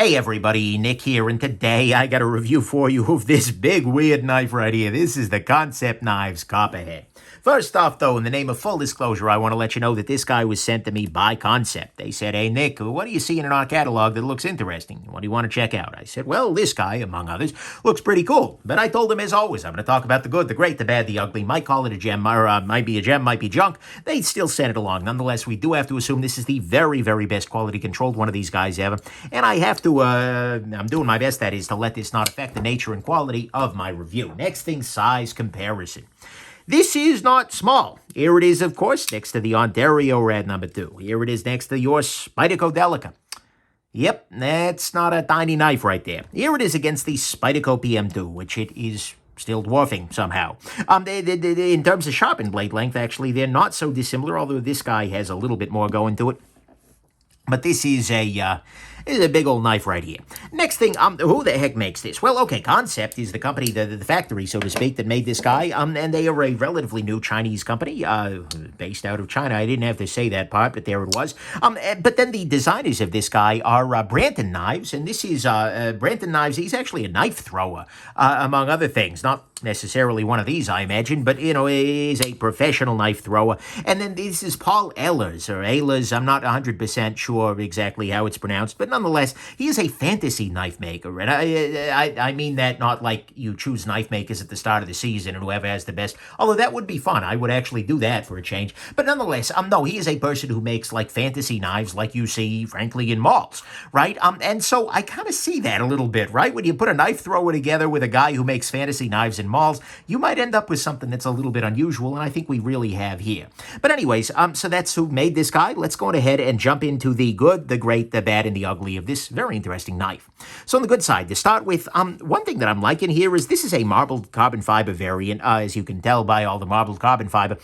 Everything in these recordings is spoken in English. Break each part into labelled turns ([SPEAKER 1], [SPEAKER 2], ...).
[SPEAKER 1] Hey everybody, Nick here, and today I got a review for you of this big weird knife right here. This is the Kansept Knives Copperhead. First off, though, in the name of full disclosure, I want to let you know that this guy was sent to me by Kansept. They said, hey Nick, what do you see in our catalog that looks interesting? What do you want to check out? I said, well, this guy, among others, looks pretty cool. But I told him, as always, I'm going to talk about the good, the great, the bad, the ugly. Might call it a gem, or might be a gem, might be junk. They still sent it along. Nonetheless, we do have to assume this is the very, very best quality controlled one of these guys ever. And I have to, I'm doing my best, that is, to let this not affect the nature and quality of my review. Next thing, size comparison. This is not small. Here it is, of course, next to the Ontario Rad number 2. Here it is next to your Spyderco Delica. Yep, that's not a tiny knife right there. Here it is against the Spyderco PM2, which it is still dwarfing somehow. In terms of sharpened blade length, actually, they're not so dissimilar, although this guy has a little bit more going to it. But this is a big old knife right here. Next thing, who the heck makes this? Well, okay, Kansept is the company, the factory, so to speak, that made this guy. And they are a relatively new Chinese company, based out of China. I didn't have to say that part, but there it was. But then the designers of this guy are Branton Knives, and this is Branton Knives. He's actually a knife thrower, among other things. Not necessarily one of these, I imagine, but, you know, he's a professional knife thrower. And then this is Paul Ehlers, or Ehlers. I'm not 100% sure exactly how it's pronounced, but nonetheless, he is a fantasy knife maker. And I mean that not like you choose knife makers at the start of the season and whoever has the best, although that would be fun. I would actually do that for a change. But nonetheless, no, he is a person who makes like fantasy knives like you see, frankly, in malls, right? And so I kind of see that a little bit, right? When you put a knife thrower together with a guy who makes fantasy knives in malls, you might end up with something that's a little bit unusual, and I think we really have here. But anyways, so that's who made this guy. Let's go ahead and jump into the good, the great, the bad, and the ugly of this very interesting knife. So on the good side, to start with, one thing that I'm liking here is this is a marbled carbon fiber variant, as you can tell by all the marbled carbon fiber,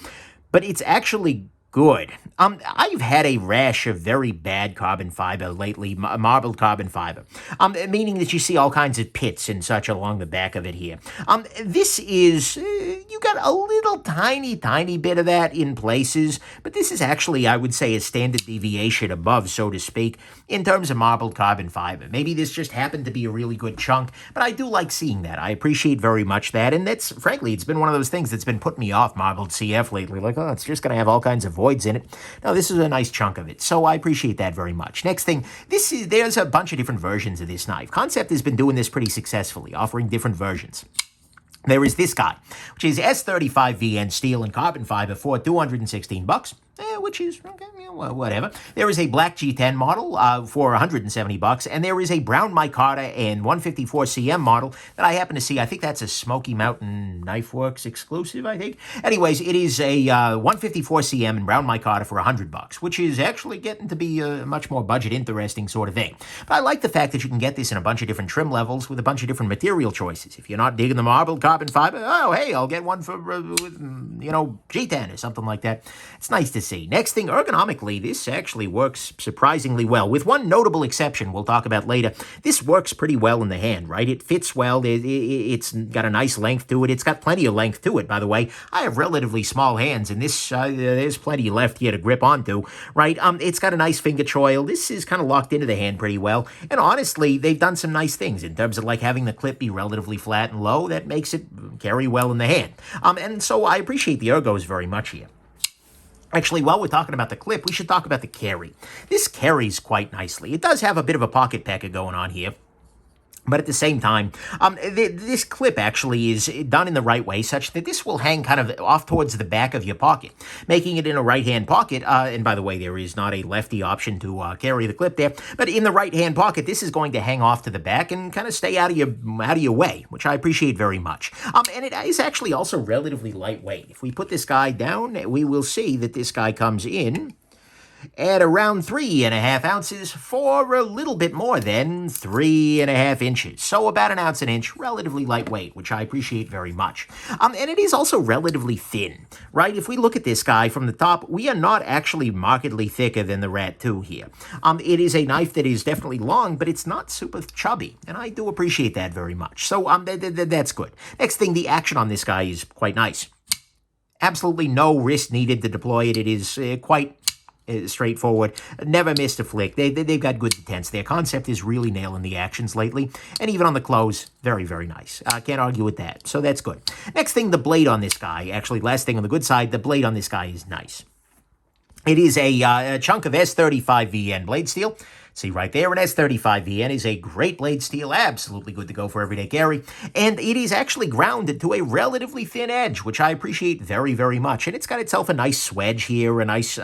[SPEAKER 1] but it's actually good. I've had a rash of very bad carbon fiber lately, marbled carbon fiber, meaning that you see all kinds of pits and such along the back of it here. This is, you got a little tiny bit of that in places, but this is actually, I would say, a standard deviation above, so to speak, in terms of marbled carbon fiber. Maybe this just happened to be a really good chunk, but I do like seeing that. I appreciate very much that, and that's, frankly, it's been one of those things that's been putting me off marbled CF lately, like, oh, it's just going to have all kinds of voids in it. No, this is a nice chunk of it, so I appreciate that very much. Next thing, there's a bunch of different versions of this knife. Kansept has been doing this pretty successfully, offering different versions. There is this guy, which is S35VN steel and carbon fiber for $216, which is, okay, well, whatever. There is a black G10 model for $170, and there is a brown micarta and 154cm model that I happen to see. I think that's a Smoky Mountain Knife Works exclusive, I think. Anyways, it is a 154cm and brown micarta for $100, which is actually getting to be a much more budget interesting sort of thing. But I like the fact that you can get this in a bunch of different trim levels with a bunch of different material choices. If you're not digging the marbled carbon fiber, oh, hey, I'll get one for, you know, G10 or something like that. It's nice to see. Next thing, ergonomically, this actually works surprisingly well, with one notable exception we'll talk about later. This works pretty well in the hand, right? It fits well. It's got a nice length to it. It's got plenty of length to it, by the way. I have relatively small hands, and this there's plenty left here to grip onto, right? It's got a nice finger choil. This is kind of locked into the hand pretty well, and honestly, they've done some nice things in terms of like having the clip be relatively flat and low. That makes it carry well in the hand, and so I appreciate the ergos very much here. Actually, while we're talking about the clip, we should talk about the carry. This carries quite nicely. It does have a bit of a pocket pecker going on here. But at the same time, this clip actually is done in the right way, such that this will hang kind of off towards the back of your pocket, making it in a right-hand pocket. And by the way, there is not a lefty option to carry the clip there. But in the right-hand pocket, this is going to hang off to the back and kind of stay out of your way, which I appreciate very much. And it is actually also relatively lightweight. If we put this guy down, we will see that this guy comes in at around 3.5 ounces for a little bit more than 3.5 inches. So about an ounce an inch, relatively lightweight, which I appreciate very much. And it is also relatively thin, right? If we look at this guy from the top, we are not actually markedly thicker than the Rat 2 here. It is a knife that is definitely long, but it's not super chubby, and I do appreciate that very much. So that's good. Next thing, the action on this guy is quite nice. Absolutely no wrist needed to deploy it. It is quite straightforward. Never missed a flick. They've got good intents. Their Kansept is really nailing the actions lately. And even on the close, very, very nice. Can't argue with that. So that's good. Next thing, the blade on this guy. Actually, last thing on the good side, the blade on this guy is nice. It is a chunk of S35VN blade steel. See right there, an S35VN is a great blade steel, absolutely good to go for everyday carry, and it is actually grounded to a relatively thin edge, which I appreciate very, very much, and it's got itself a nice swedge here, a nice,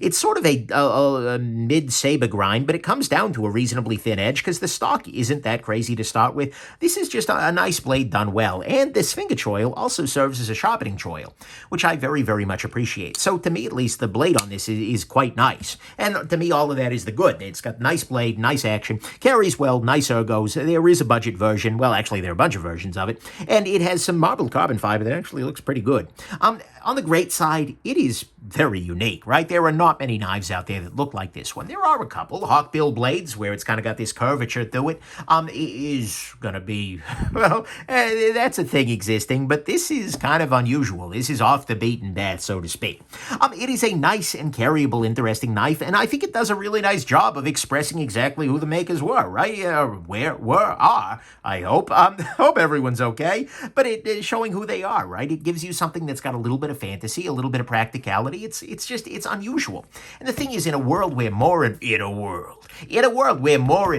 [SPEAKER 1] it's sort of a mid-saber grind, but it comes down to a reasonably thin edge, because the stock isn't that crazy to start with. This is just a nice blade done well, and this finger choil also serves as a sharpening choil, which I very, very much appreciate. So to me, at least, the blade on this is quite nice, and to me, all of that is the good. It's got nice blade, nice action, carries well, nice ergos. There is a budget version. Well, actually, there are a bunch of versions of it. And it has some marbled carbon fiber that actually looks pretty good. On the great side, it is very unique, right? There are not many knives out there that look like this one. There are a couple. Hawkbill blades, where it's kind of got this curvature to it, is going to be, well, that's a thing existing, but this is kind of unusual. This is off the beaten path, so to speak. It is a nice and carryable, interesting knife, and I think it does a really nice job of expressing exactly who the makers were, right? Are, I hope. Hope everyone's okay, but it is showing who they are, right? It gives you something that's got a little bit of fantasy, a little bit of practicality. It's unusual. And the thing is, in a world where more and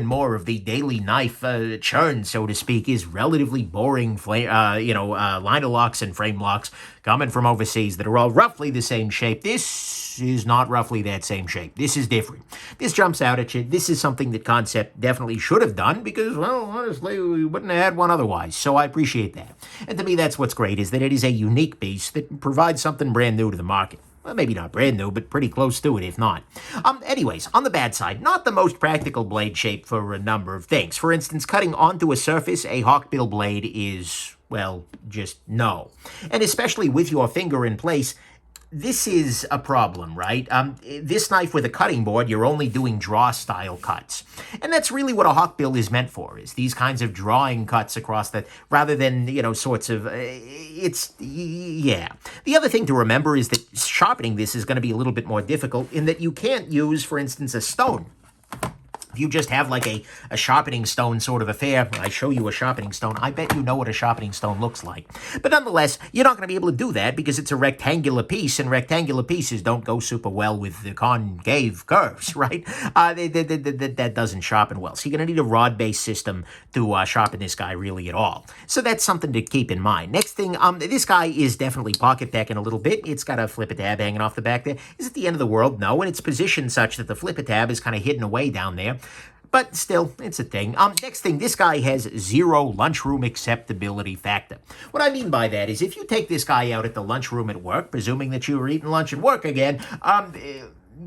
[SPEAKER 1] more of the daily knife churn, so to speak, is relatively boring, liner locks and frame locks coming from overseas that are all roughly the same shape. This is not roughly that same shape. This is different. This jumps out at you. This is something that Kansept definitely should have done because, well, honestly, we wouldn't have had one otherwise. So I appreciate that. And to me, that's what's great, is that it is a unique piece that provides something brand new to the market. Well, maybe not brand new, but pretty close to it, if not. Anyways, on the bad side, not the most practical blade shape for a number of things. For instance, cutting onto a surface, a hawkbill blade is, well, just no. And especially with your finger in place, this is a problem, right? This knife with a cutting board, you're only doing draw-style cuts. And that's really what a hawkbill is meant for, is these kinds of drawing cuts across the, rather than, sorts of, yeah. The other thing to remember is that sharpening this is going to be a little bit more difficult in that you can't use, for instance, a stone. If you just have like a sharpening stone sort of affair, I show you a sharpening stone, I bet you know what a sharpening stone looks like. But nonetheless, you're not going to be able to do that because it's a rectangular piece, and rectangular pieces don't go super well with the concave curves, right? That doesn't sharpen well. So you're going to need a rod-based system to sharpen this guy really at all. So that's something to keep in mind. Next thing, this guy is definitely pocket packing a little bit. It's got a flipper tab hanging off the back there. Is it the end of the world? No, and it's positioned such that the flipper tab is kind of hidden away down there. But still, it's a thing. Next thing, this guy has 0 lunchroom acceptability factor. What I mean by that is if you take this guy out at the lunchroom at work, presuming that you were eating lunch at work again,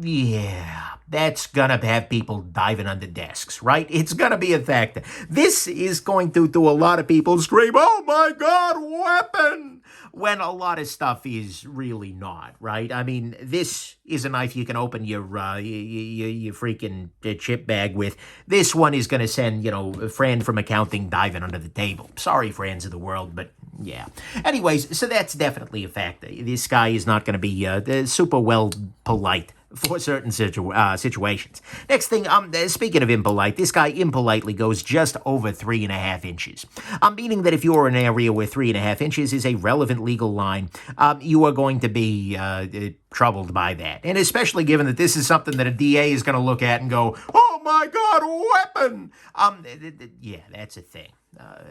[SPEAKER 1] yeah, that's gonna have people diving under desks, right? It's gonna be a factor. This is going to do a lot of people scream, "Oh my God, weapon!" when a lot of stuff is really not, right? I mean, this is a knife you can open your freaking chip bag with. This one is going to send, a friend from accounting diving under the table. Sorry, friends of the world, but yeah. Anyways, so that's definitely a factor. This guy is not going to be super well polite for certain situations. Next thing, speaking of impolite, this guy impolitely goes just over 3.5 inches. Meaning that if you're in an area where 3.5 inches is a relevant legal line, you are going to be troubled by that. And especially given that this is something that a DA is going to look at and go, "Oh my God, weapon!" Yeah, that's a thing.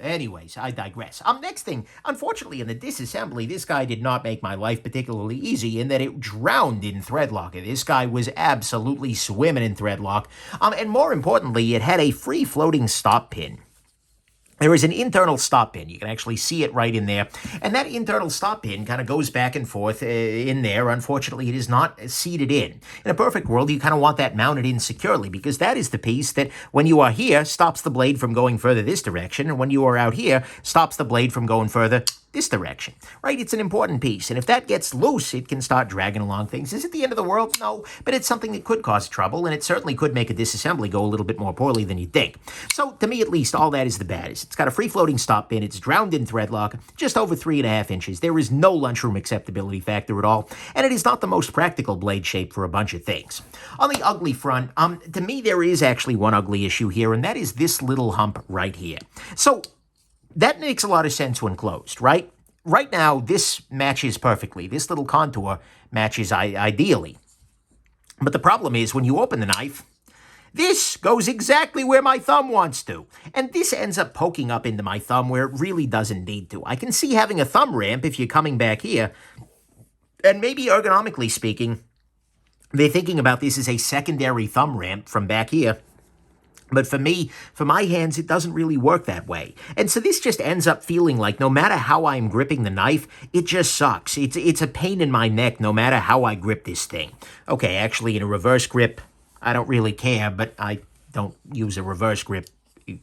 [SPEAKER 1] Anyways, I digress. Next thing, unfortunately in the disassembly, this guy did not make my life particularly easy in that it drowned in thread lock. This guy was absolutely swimming in thread lock. And more importantly, it had a free-floating stop pin. There is an internal stop pin. You can actually see it right in there. And that internal stop pin kind of goes back and forth in there. Unfortunately, it is not seated in. In a perfect world, you kind of want that mounted in securely because that is the piece that, when you are here, stops the blade from going further this direction. And when you are out here, stops the blade from going further this direction, right? It's an important piece. And if that gets loose, it can start dragging along things. Is it the end of the world? No, but it's something that could cause trouble, and it certainly could make a disassembly go a little bit more poorly than you'd think. So to me, at least, all that is the baddest. It's got a free-floating stop pin. It's drowned in thread lock, just over 3.5 inches. There is no lunchroom acceptability factor at all, and it is not the most practical blade shape for a bunch of things. On the ugly front, to me, there is actually one ugly issue here, and that is this little hump right here. So that makes a lot of sense when closed, right? Right now, this matches perfectly. This little contour matches ideally. But the problem is, when you open the knife, this goes exactly where my thumb wants to. And this ends up poking up into my thumb where it really doesn't need to. I can see having a thumb ramp if you're coming back here. And maybe ergonomically speaking, they're thinking about this as a secondary thumb ramp from back here. But for me, for my hands, it doesn't really work that way. And so this just ends up feeling like no matter how I'm gripping the knife, it just sucks. It's a pain in my neck no matter how I grip this thing. Okay, actually, in a reverse grip, I don't really care, but I don't use a reverse grip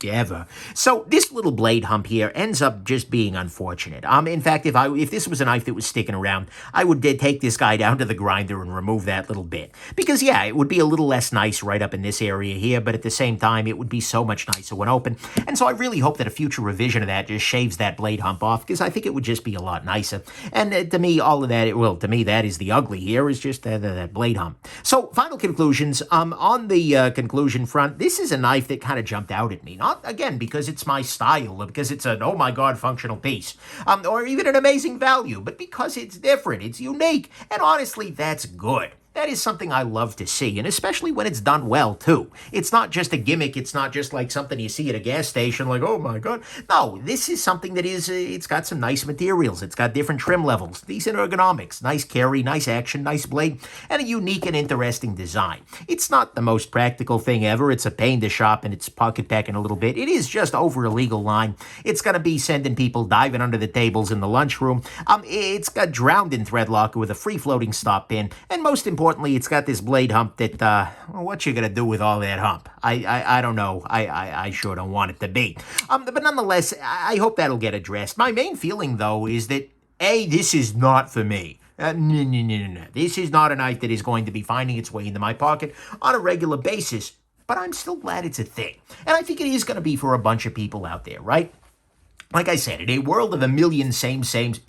[SPEAKER 1] ever. So this little blade hump here ends up just being unfortunate. In fact, if this was a knife that was sticking around, I would take this guy down to the grinder and remove that little bit. Because yeah, it would be a little less nice right up in this area here, but at the same time, it would be so much nicer when open. And so I really hope that a future revision of that just shaves that blade hump off, because I think it would just be a lot nicer. And to me, all of that, to me, that is the ugly here, is just that blade hump. So final conclusions. On the conclusion front, this is a knife that kind of jumped out at me. Not, again, because it's my style, or because it's an, oh my God, functional piece, or even an amazing value, but because it's different, it's unique, and honestly, that's good. That is something I love to see, and especially when it's done well, too. It's not just a gimmick. It's not just like something you see at a gas station, like, oh, my God. No, this is something that is, it's got some nice materials. It's got different trim levels, decent ergonomics, nice carry, nice action, nice blade, and a unique and interesting design. It's not the most practical thing ever. It's a pain to shop, and it's pocket packing a little bit. It is just over a legal line. It's going to be sending people diving under the tables in the lunchroom. It's got drowned in thread locker with a free-floating stop pin, and most importantly, it's got this blade hump that, what you gonna do with all that hump? I don't know. I sure don't want it to be. But nonetheless, I hope that'll get addressed. My main feeling, though, is that, A, this is not for me. No. This is not a knife that is going to be finding its way into my pocket on a regular basis, but I'm still glad it's a thing. And I think it is going to be for a bunch of people out there, right? Like I said, in a world of a million same-sames,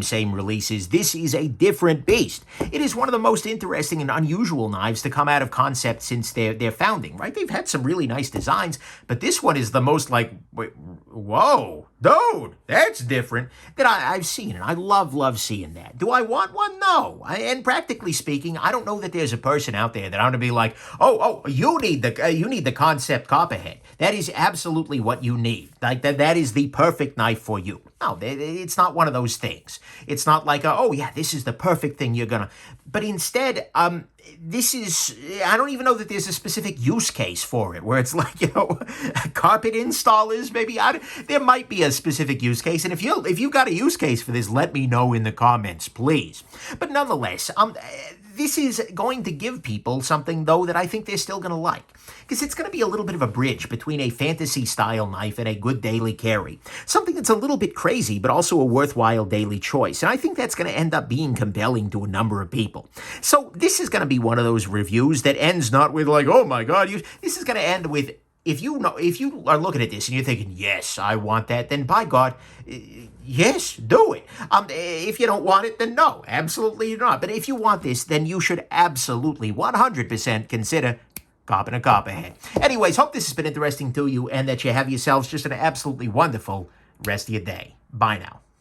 [SPEAKER 1] same releases, this is a different beast. It is one of the most interesting and unusual knives to come out of Kansept since their founding, right? They've had some really nice designs, but this one is the most like, whoa, dude, that's different, that I've seen, and I love seeing that. Do I want one? No. And practically speaking, I don't know that there's a person out there that I'm going to be like, oh, you need the Kansept Copperhead. That is absolutely what you need. Like that is the perfect knife for you. No, it's not one of those things. It's not like, oh yeah, this is the perfect thing you're gonna. But instead, this is, I don't even know that there's a specific use case for it, where it's like, carpet installers, maybe. There might be a specific use case, and if you got a use case for this, let me know in the comments, please. But nonetheless, this is going to give people something, though, that I think they're still going to like. Because it's going to be a little bit of a bridge between a fantasy-style knife and a good daily carry. Something that's a little bit crazy, but also a worthwhile daily choice. And I think that's going to end up being compelling to a number of people. So this is going to be one of those reviews that ends not with like, oh my God. This is going to end with, if you are looking at this and you're thinking, yes, I want that, then by God, yes, do it. If you don't want it, then no, absolutely not. But if you want this, then you should absolutely 100% consider copping a Copperhead. Anyways, hope this has been interesting to you and that you have yourselves just an absolutely wonderful rest of your day. Bye now.